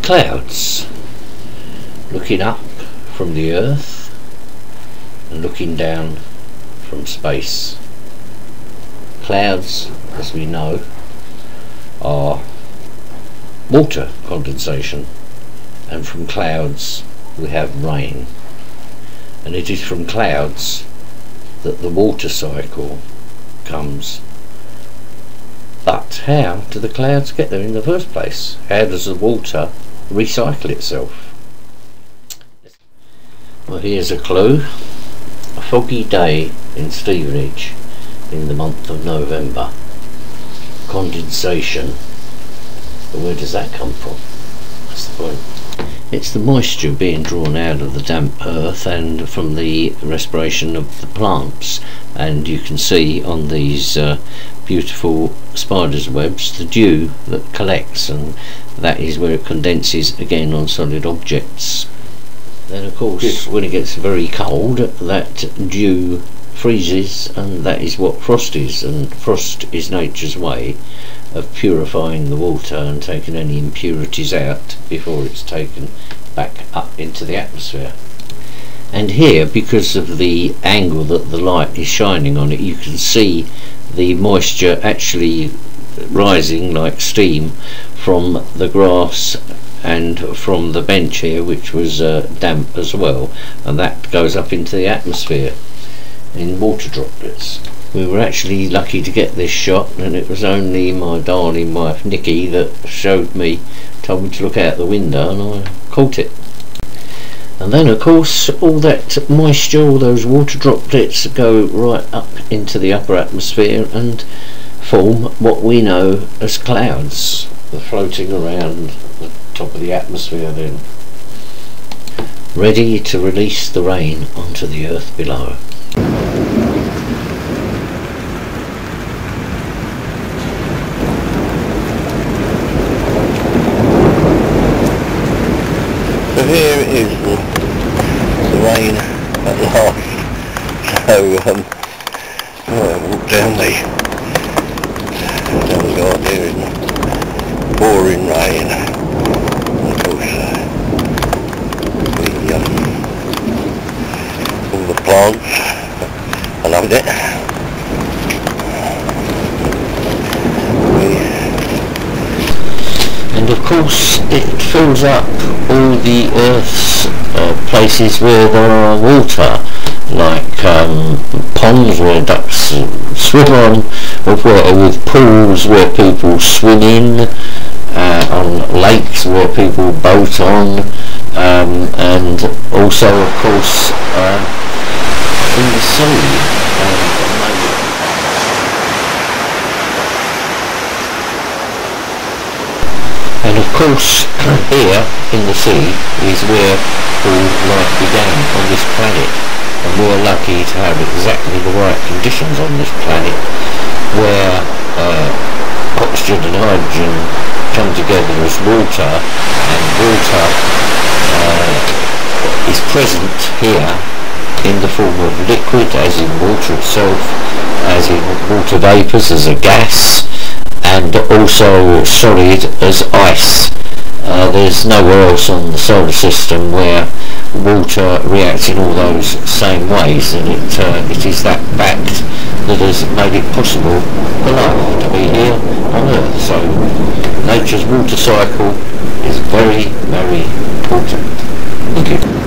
Clouds looking up from the earth and looking down from space. Clouds, as we know, are water condensation, and from clouds we have rain, and it is from clouds that the water cycle comes. But how do the clouds get there in the first place? How does the water recycle itself? Well, here's a clue. A foggy day in Stevenage in the month of November. Condensation. But where does that come from? That's the point. It's the moisture being drawn out of the damp earth and from the respiration of the plants, and you can see on these beautiful spider's webs the dew that collects, and that is where it condenses again on solid objects. Then of course when it gets very cold, that dew freezes, and that is what frost is, and frost is nature's way of purifying the water and taking any impurities out before it's taken back up into the atmosphere. And here, because of the angle that the light is shining on it, you can see the moisture actually rising like steam from the grass and from the bench here, which was damp as well, and that goes up into the atmosphere in water droplets. We were actually lucky to get this shot, and it was only my darling wife Nikki that told me to look out the window, and I caught it. And then of course all that moisture, all those water droplets, go right up into the upper atmosphere and form what we know as clouds. They're floating around the top of the atmosphere then, ready to release the rain onto the earth below. So here it is, the rain at last. So I walk down the garden here in pouring rain. And of course all the plants, I loved it. And of course it fills up all the earth's places where there are water, like ponds where ducks swim on, with pools where people swim in, on lakes where people boat on, and also of course in the sea. And of course here in the sea is where all life began on this planet, and we're lucky to have exactly the right conditions on this planet where oxygen and hydrogen come together as water, and water is present here in the form of liquid, as in water itself, as in water vapours as a gas, and also solid as ice. There's nowhere else on the solar system where water reacts in all those same ways, and it is that fact that has made it possible for life to be here on Earth. So nature's water cycle is very, very important. Thank you.